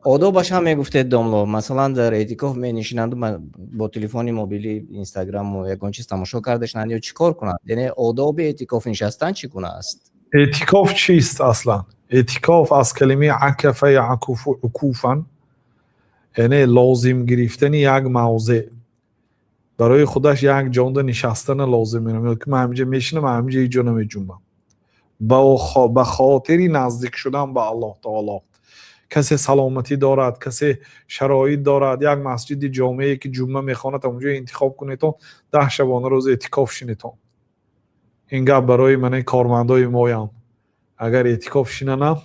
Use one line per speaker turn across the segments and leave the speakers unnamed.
آدابش هم میگفته داملو، مثلا در اعتکاف می نشینند و با تلفن موبیلی اینستاگرام و یگان چیز تماشا کردشند یا چیکار کنند؟ یعنی آداب اعتکاف نشستن چگونه است؟
اعتکاف چیست اصلا؟ اعتکاف از کلمه عکف یعکف عکوفا، یعنی لازم گرفتن یک موضع، برای خودش یک جانده نشستن لازم می‌دونه که من همینجا میشینم، همینجا اینجا نمیجنبم، به خاطر نزدیک شدن به الله تعالی. کسی سلامتی دارد، کسی شرایط دارد، یک مسجد جامعه که جمعه میخواند اونجا انتخاب کنید تا 10 شبانه روز اعتکاف شینید. این گپ برای من کارمندای ما، اگر اعتکاف شیننم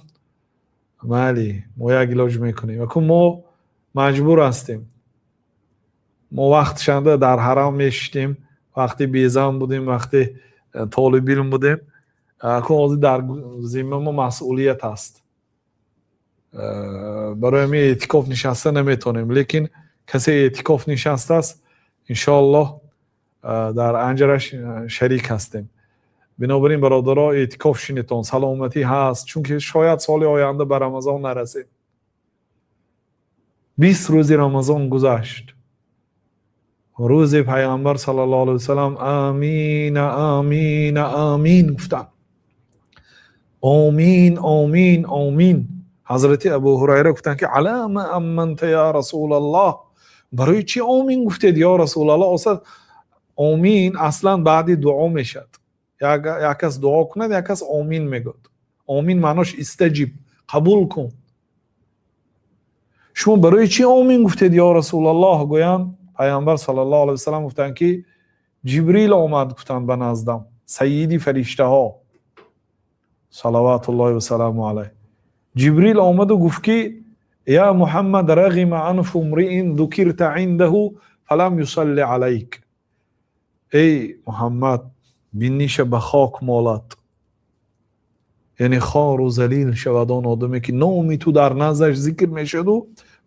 مالی ما یک علاج میکنیم، ولی ما مجبور هستیم. ما وقت شنده در حرم میشتیم، وقتی بیزن بودیم، وقتی طالب علم بودیم، که در ذمه ما مسئولیت هست. برای می اعتکاف نشسته نمیتونیم، لیکن کسی اعتکاف نشسته است انشاءالله در انجرش شریک هستیم. بنابراین برادرها اعتکاف شینتون، سلامتی هست، چون که شاید سال آینده به رمضان نرسیم. 20 روز رمضان گذشت، روز پیامبر صلی الله علیه و سلم آمین آمین آمین گفتن، آمین آمین آمین. حضرت ابو هریره گفتن که علام امنت یا رسول الله، برای چی آمین گفتید یا رسول الله؟ اصلا آمین اصلا بعد دعا میشد، یک کس دعا کند یک کس آمین میگوید. آمین معناش استجیب، قبول کن. شما برای چی آمین گفتید یا رسول الله؟ گویند پیامبر صلی الله علیه و سلم گفتن که جبریل آمد گفتن به نزدم، سیدی فرشته ها صلوات الله و سلام علیه. جبریل آمد و گفت که یا محمد رغم عنف امرئ ذکرت عنده فلم یصلی علیک. ای محمد بینیش به خاک مالد، یعنی خار و ذلیل شود آن آدمی که نامی تو در نزدش ذکر میشد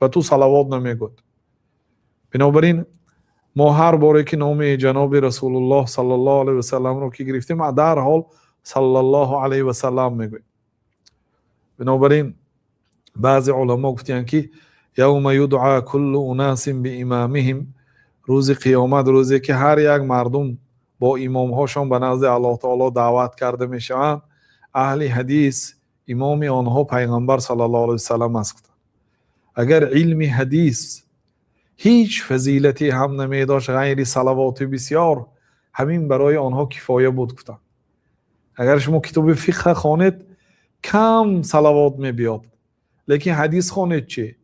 و تو صلوات نمیگفت. بنابراین ما هر باره که نام جناب رسول الله صلی الله علیه و سلم رو که گرفتیم در حال صلی الله علیه و سلم میگویم. بنابراین بعضی علما گفتن که یوم یدعا کل اناس بامامهم، روز قیامت روزی که هر یک مردم با امام هاشون به نزد الله تعالی دعوت کرده میشوند. اهل حدیث امام آنها پیغمبر صلی الله علیه و سلم است. اگر علم حدیث هیچ فضیلتی هم نمی داشت غیر صلوات بسیار، همین برای آنها کفایه بود گفتن. اگر شما کتاب فقه خوانید کم صلوات می بیاد، لیکن حدیث خوانید چی؟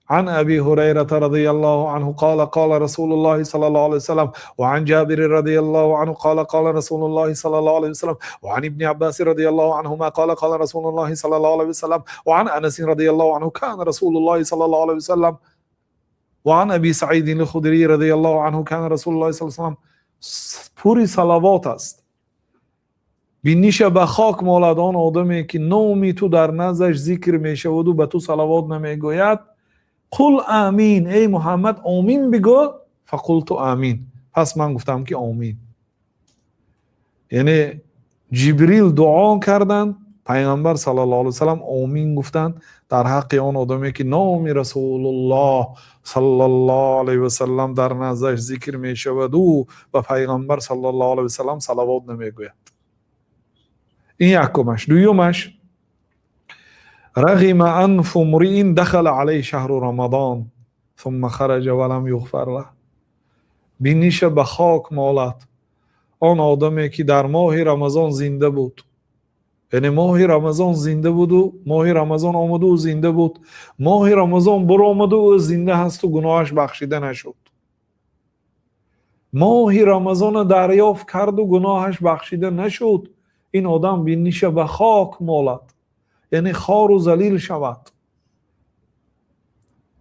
عن ابي هريره رضي الله عنه قال قال رسول الله صلى الله عليه وسلم وعن جابر رضي الله عنه قال قال رسول الله صلى الله عليه وسلم وعن ابن عباس رضي الله عنهما قال قال رسول الله صلى الله عليه وسلم وعن انس رضي الله عنه كان رسول الله صلى الله عليه وسلم وعن ابي سعيد الخدري رضي الله عنه كان رسول الله صلى الله عليه وسلم. پوری صلوات است. بینیش به خاک مالد آن آدمی که نامی تو در نزدش ذکر میشود و به تو صلوات نمیگوید. قل آمین، ای محمد آمین بگو. فقلت آمین، پس من گفتم که آمین. یعنی جبریل دعا کردند، پیغمبر صلی الله علیه و سلم آمین گفتند در حق آن آدمی که نام رسول الله صلی الله علیه و سلم در نزدش ذکر می شود و به پیغمبر صلی الله علیه و سلم صلوات نمی گوید. این یکمش. دویمش رغم انف امرئ دخل علیه شهر رمضان ثم خرج ولم یغفر له. بینیش به خاک مالد آن آدمی که در ماه رمضان زنده بود، یعنی ماه رمضان زنده بود و ماه رمضان آمد و زنده بود، ماه رمضان برآمد و زنده هست و گناهش بخشیده نشد. ماه رمضان دریافت کرد و گناهش بخشیده نشد. این آدم بینیش به خاک مالد، یعنی خار و ذلیل شود.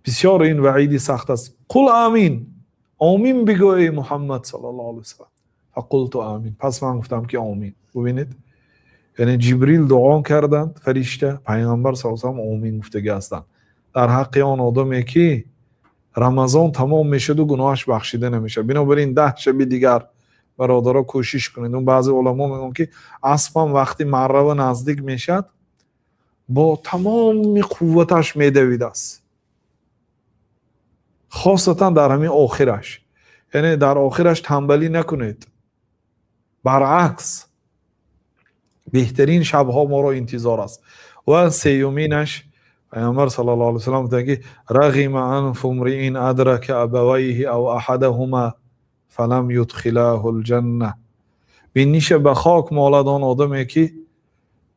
بسیار این وعیدی سخت است. قل آمین، آمین بگو ای محمد صلی الله علیه و سلم. فقلت آمین، پس من گفتم که آمین. ببینید، یعنی جبریل دعا کردند، فرشته پیغمبر صلی الله علیه و سلم آمین گفته هستند در حق آن آدمی که رمضان تمام میشد و گناهش بخشیده نمیشه. بنابراین 10 شب دیگر برادرها کوشش کنید. اون بعضی علما میگن که اصلا وقتی مغرب نزدیک میشد با تمام قوتش میدوید است. خاصتا در همین آخرش، یعنی در آخرش تنبلی نکنید، برعکس بهترین شبها ما رو انتظار است. و سیومینش پیامبر صلی الله علیه و سلم میگه رغم انف امرئ ادرک ابویه او احدهما فلم یدخله الجنه. بینیش به خاک مالد آن آدمی که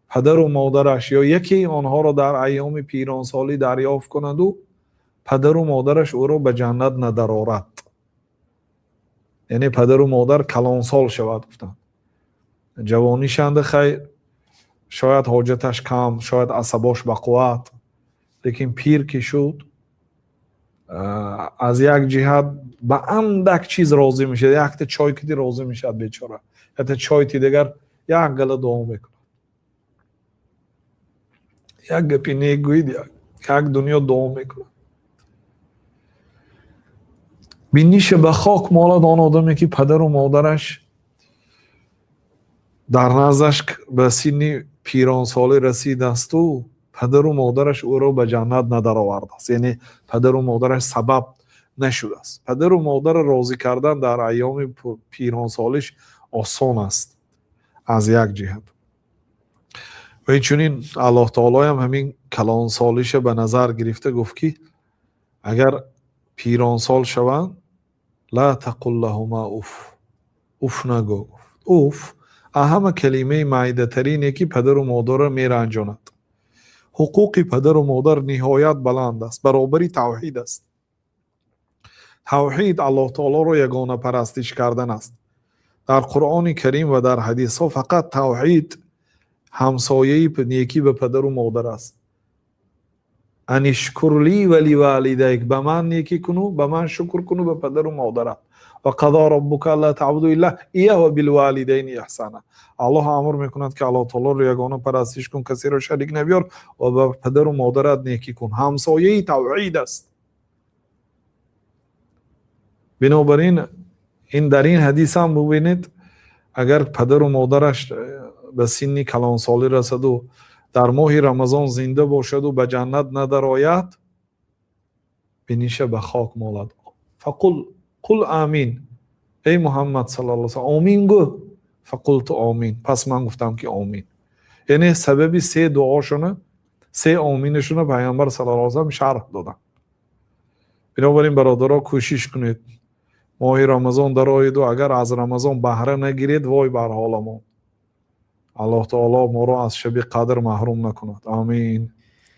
پدر و مادرش یا یکی آنها را در ایام پیرانسالی دریافت کند و پدر و مادرش او را به جنت ندرآورد. یعنی پدر و مادر کلانسال شود. گفتن جوانی شنده خیر، شاید حاجتش کم، شاید عصباش به قوت، لیکن پیر که شد از یک جهت به اندک چیز راضی میشه. یک تا چای که راضی میشه بیچاره، یک تا چای دیگر یک گله دعا میکنه، یک گپی نیگوید، یک دنیا دعا میکنه. بینیش به خاک مالد آن آدمی که پدر و مادرش در نزدش به سن پیرانسالی رسیده است و پدر و مادرش او را به جنت ندرآورده است، یعنی پدر و مادرش سبب نشده است. پدر و مادر راضی کردن در ایام پیرانسالیش آسان است از یک جهت. و اینچنین الله تعالی هم همین کلانسالیش به نظر گرفته، گفت که اگر پیرانسال شوند لا تقل لهما اوف، اوف نگو. اوف اهم کلمه معیده ترینه که پدر و مادر را میرنجاند. حقوق پدر و مادر نهایت بلند است، برابری توحید است. توحید الله تعالی را یگانه پرستش کردن است. در قرآن کریم و در حدیث ها فقط توحید همسایه نیکی به پدر و مادر است. انشکر لی ولی والدیک، به من نیکی کنو، به من شکر کنو، به پدر و مادرت. و قضا ربک الا تعبدوا الا ایاه و بالوالدین احسانا. الله امر میکند که الله تعالی رو یگانه پرستش کن، کسی رو شریک نبیار و به پدر و مادرت نیکی کن. همسایه توحید است. بنابراین این در این حدیث هم ببینید، اگر پدر و مادرش به سن کلانسالی رسد و در ماه رمضان زنده باشد و به جنت ندرآید، بینیشه به خاک مالد. قل آمین، ای محمد صلی الله علیه و سلم آمین گو. فقلت آمین، پس من گفتم که آمین. یعنی سبب سه دعاشونه، سه آمینشونه پیامبر صلی الله علیه و سلم شرح دادن. بنابراین برادرها کوشش کنید ماه رمضان درآید و اگر از رمضان بهره نگیرید وای بر حال ما. الله تعالی ما را از شب قدر محروم نکند. آمین.